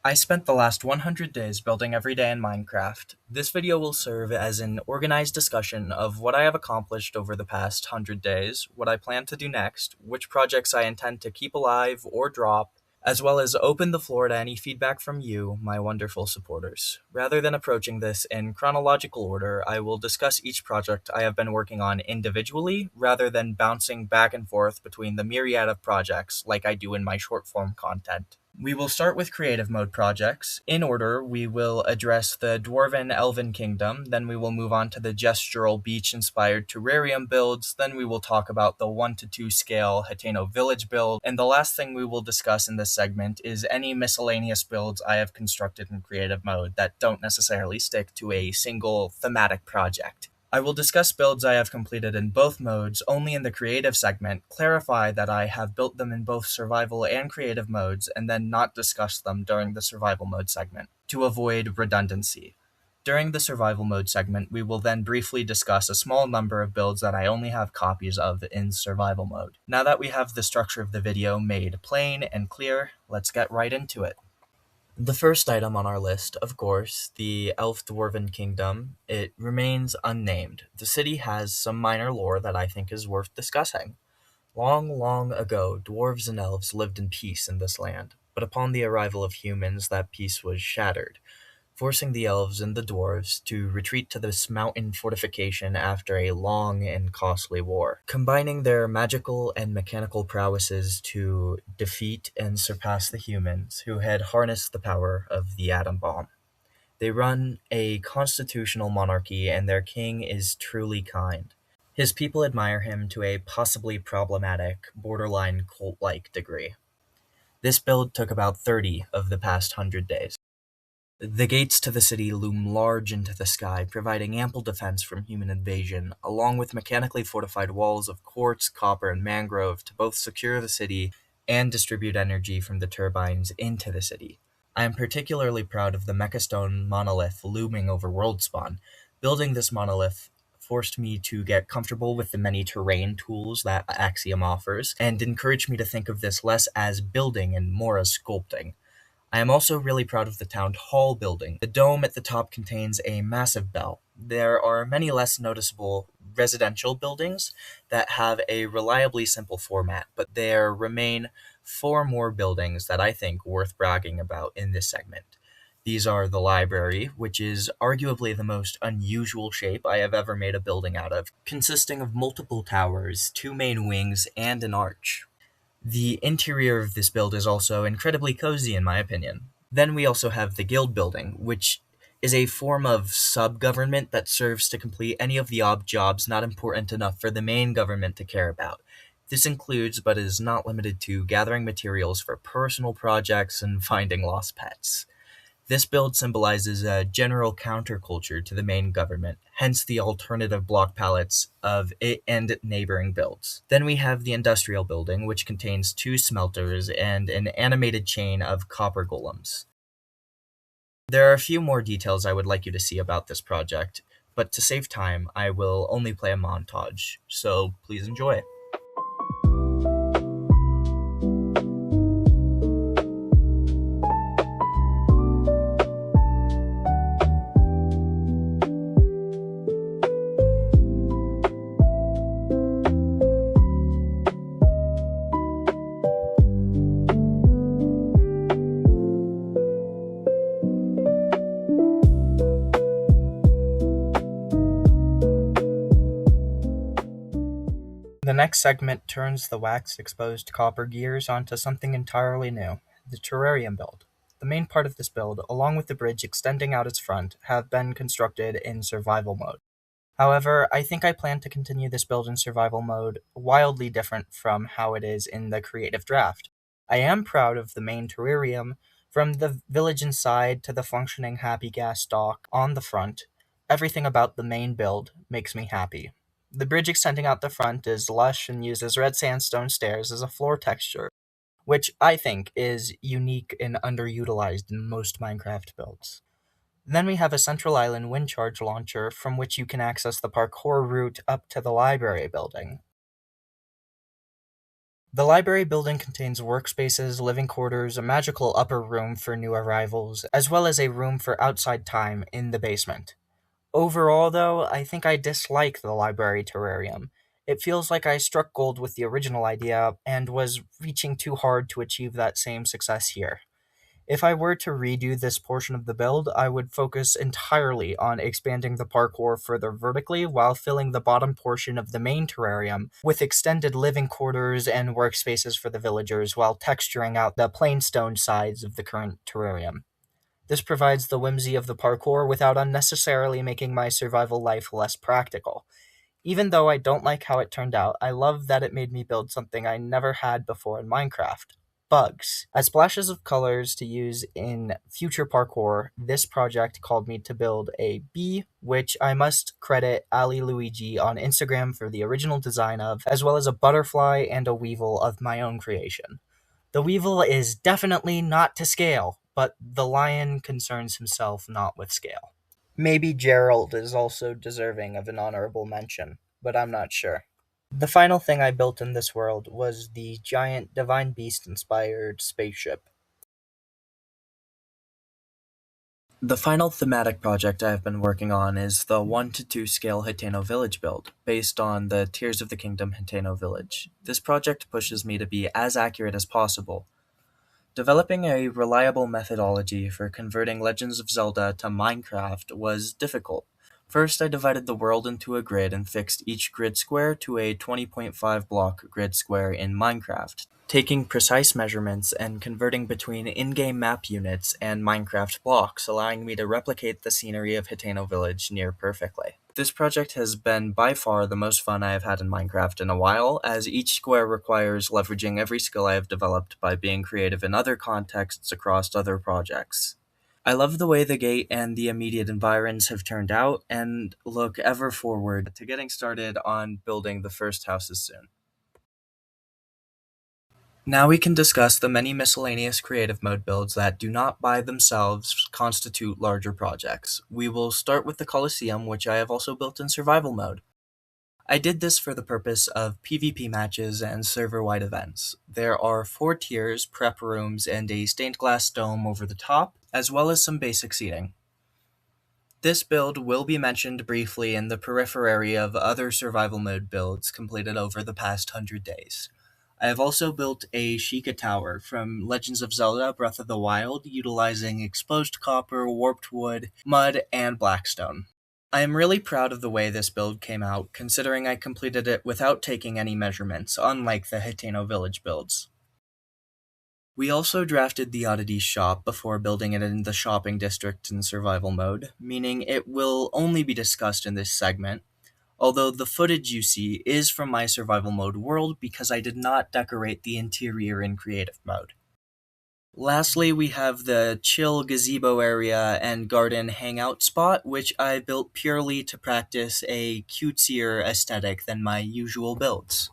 I spent the last 100 days building every day in Minecraft. This video will serve as an organized discussion of what I have accomplished over the past 100 days, what I plan to do next, which projects I intend to keep alive or drop, as well as open the floor to any feedback from you, my wonderful supporters. Rather than approaching this in chronological order, I will discuss each project I have been working on individually, rather than bouncing back and forth between the myriad of projects like I do in my short form content. We will start with creative mode projects. In order, we will address the Dwarven Elven Kingdom, then we will move on to the gestural beach-inspired terrarium builds, then we will talk about the 1 to 2 scale Hateno Village build, and the last thing we will discuss in this segment is any miscellaneous builds I have constructed in creative mode that don't necessarily stick to a single thematic project. I will discuss builds I have completed in both modes only in the creative segment, clarify that I have built them in both survival and creative modes, and then not discuss them during the survival mode segment, to avoid redundancy. During the survival mode segment, we will then briefly discuss a small number of builds that I only have copies of in survival mode. Now that we have the structure of the video made plain and clear, let's get right into it. The first item on our list, of course, the Elf Dwarven Kingdom, it remains unnamed. The city has some minor lore that I think is worth discussing. Long, long ago, dwarves and elves lived in peace in this land, but upon the arrival of humans, that peace was shattered, forcing the elves and the dwarves to retreat to this mountain fortification after a long and costly war, combining their magical and mechanical prowesses to defeat and surpass the humans who had harnessed the power of the atom bomb. They run a constitutional monarchy, and their king is truly kind. His people admire him to a possibly problematic, borderline cult-like degree. This build took about 30 of the past 100 days. The gates to the city loom large into the sky, providing ample defense from human invasion, along with mechanically fortified walls of quartz, copper, and mangrove to both secure the city and distribute energy from the turbines into the city. I am particularly proud of the mechastone monolith looming over Worldspawn. Building this monolith forced me to get comfortable with the many terrain tools that Axiom offers, and encouraged me to think of this less as building and more as sculpting. I am also really proud of the town hall building. The dome at the top contains a massive bell. There are many less noticeable residential buildings that have a reliably simple format, but there remain 4 more buildings that I think worth bragging about in this segment. These are the library, which is arguably the most unusual shape I have ever made a building out of, consisting of multiple towers, 2 main wings, and an arch. The interior of this build is also incredibly cozy in my opinion. Then we also have the guild building, which is a form of sub-government that serves to complete any of the odd jobs not important enough for the main government to care about. This includes, but is not limited to, gathering materials for personal projects and finding lost pets. This build symbolizes a general counterculture to the main government, hence the alternative block palettes of it and neighboring builds. Then we have the industrial building, which contains 2 smelters and an animated chain of copper golems. There are a few more details I would like you to see about this project, but to save time, I will only play a montage, so please enjoy. The next segment turns the wax-exposed copper gears onto something entirely new, the terrarium build. The main part of this build, along with the bridge extending out its front, have been constructed in survival mode. However, I think I plan to continue this build in survival mode, wildly different from how it is in the creative draft. I am proud of the main terrarium, from the village inside to the functioning happy gas dock on the front. Everything about the main build makes me happy. The bridge extending out the front is lush and uses red sandstone stairs as a floor texture, which I think is unique and underutilized in most Minecraft builds. Then we have a central island wind charge launcher from which you can access the parkour route up to the library building. The library building contains workspaces, living quarters, a magical upper room for new arrivals, as well as a room for outside time in the basement. Overall, though, I think I dislike the library terrarium. It feels like I struck gold with the original idea and was reaching too hard to achieve that same success here. If I were to redo this portion of the build, I would focus entirely on expanding the parkour further vertically while filling the bottom portion of the main terrarium with extended living quarters and workspaces for the villagers while texturing out the plain stone sides of the current terrarium. This provides the whimsy of the parkour without unnecessarily making my survival life less practical. Even though I don't like how it turned out, I love that it made me build something I never had before in Minecraft. Bugs. As splashes of colors to use in future parkour, this project called me to build a bee, which I must credit Ali Luigi on Instagram for the original design of, as well as a butterfly and a weevil of my own creation. The weevil is definitely not to scale, but the lion concerns himself not with scale. Maybe Gerald is also deserving of an honorable mention, but I'm not sure. The final thing I built in this world was the giant Divine Beast inspired spaceship. The final thematic project I have been working on is the 1 to 2 scale Hiteno village build, based on the Tears of the Kingdom Hiteno village. This project pushes me to be as accurate as possible. Developing a reliable methodology for converting Legends of Zelda to Minecraft was difficult. First, I divided the world into a grid and fixed each grid square to a 20.5 block grid square in Minecraft, taking precise measurements and converting between in-game map units and Minecraft blocks, allowing me to replicate the scenery of Hiteno Village near perfectly. This project has been by far the most fun I have had in Minecraft in a while, as each square requires leveraging every skill I have developed by being creative in other contexts across other projects. I love the way the gate and the immediate environs have turned out, and look ever forward to getting started on building the first houses soon. Now we can discuss the many miscellaneous creative mode builds that do not by themselves constitute larger projects. We will start with the Colosseum, which I have also built in survival mode. I did this for the purpose of PvP matches and server-wide events. There are 4 tiers, prep rooms, and a stained glass dome over the top, as well as some basic seating. This build will be mentioned briefly in the periphery of other survival mode builds completed over the past 100 days. I have also built a Sheikah Tower from Legends of Zelda Breath of the Wild utilizing exposed copper, warped wood, mud, and blackstone. I am really proud of the way this build came out, considering I completed it without taking any measurements, unlike the Hiteno Village builds. We also drafted the oddity shop before building it in the shopping district in survival mode, meaning it will only be discussed in this segment, although the footage you see is from my survival mode world because I did not decorate the interior in creative mode. Lastly, we have the chill gazebo area and garden hangout spot, which I built purely to practice a cutesier aesthetic than my usual builds.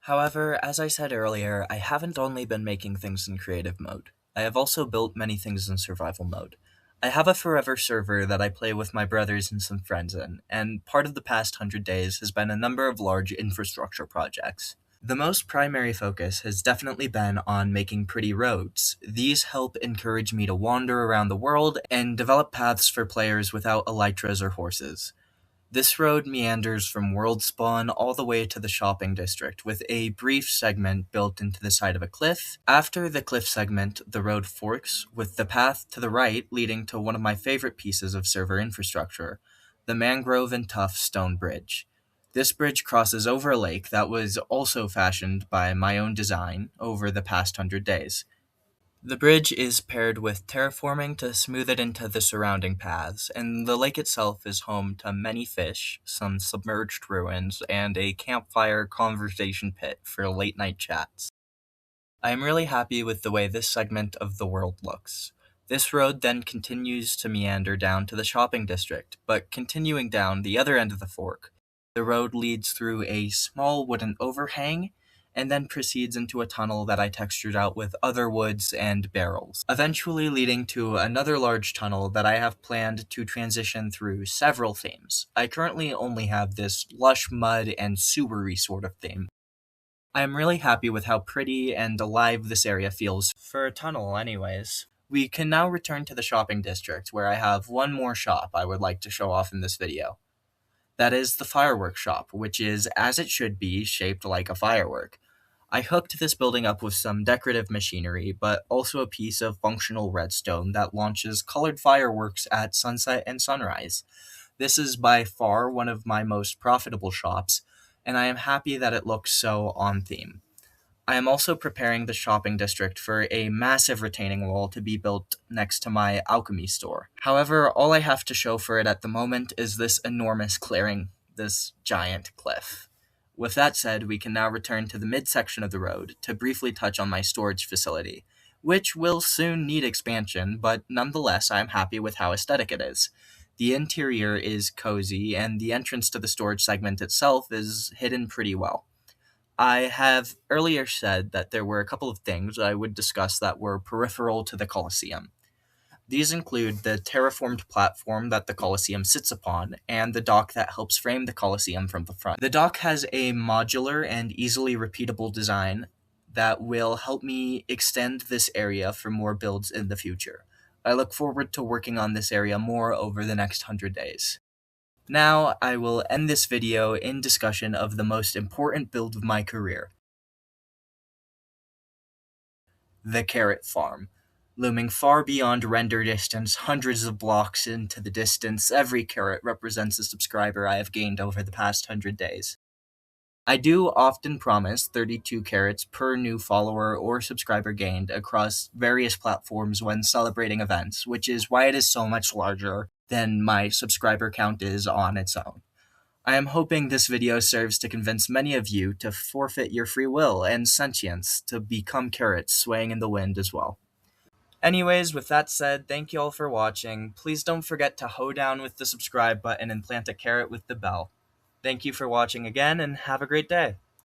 However, as I said earlier, I haven't only been making things in creative mode. I have also built many things in survival mode. I have a forever server that I play with my brothers and some friends in, and part of the past 100 days has been a number of large infrastructure projects. The most primary focus has definitely been on making pretty roads. These help encourage me to wander around the world and develop paths for players without elytras or horses. This road meanders from World Spawn all the way to the shopping district, with a brief segment built into the side of a cliff. After the cliff segment, the road forks, with the path to the right leading to one of my favorite pieces of server infrastructure, the mangrove and tuff stone bridge. This bridge crosses over a lake that was also fashioned by my own design over the past 100 days. The bridge is paired with terraforming to smooth it into the surrounding paths, and the lake itself is home to many fish, some submerged ruins, and a campfire conversation pit for late-night chats. I am really happy with the way this segment of the world looks. This road then continues to meander down to the shopping district, but continuing down the other end of the fork, the road leads through a small wooden overhang and then proceeds into a tunnel that I textured out with other woods and barrels, eventually leading to another large tunnel that I have planned to transition through several themes. I currently only have this lush mud and sewery sort of theme. I am really happy with how pretty and alive this area feels for a tunnel anyways. We can now return to the shopping district, where I have one more shop I would like to show off in this video. That is the fireworks shop, which is, as it should be, shaped like a firework. I hooked this building up with some decorative machinery, but also a piece of functional redstone that launches colored fireworks at sunset and sunrise. This is by far one of my most profitable shops, and I am happy that it looks so on theme. I am also preparing the shopping district for a massive retaining wall to be built next to my alchemy store. However, all I have to show for it at the moment is this enormous clearing, this giant cliff. With that said, we can now return to the midsection of the road to briefly touch on my storage facility, which will soon need expansion, but nonetheless I am happy with how aesthetic it is. The interior is cozy, and the entrance to the storage segment itself is hidden pretty well. I have earlier said that there were a couple of things I would discuss that were peripheral to the Colosseum. These include the terraformed platform that the Colosseum sits upon, and the dock that helps frame the Colosseum from the front. The dock has a modular and easily repeatable design that will help me extend this area for more builds in the future. I look forward to working on this area more over the next 100 days. Now, I will end this video in discussion of the most important build of my career. The carrot farm. Looming far beyond render distance, hundreds of blocks into the distance, every carrot represents a subscriber I have gained over the past 100 days. I do often promise 32 carrots per new follower or subscriber gained across various platforms when celebrating events, which is why it is so much larger than my subscriber count is on its own. I am hoping this video serves to convince many of you to forfeit your free will and sentience to become carrots swaying in the wind as well. Anyways, with that said, thank you all for watching. Please don't forget to hoe down with the subscribe button and plant a carrot with the bell. Thank you for watching again, and have a great day.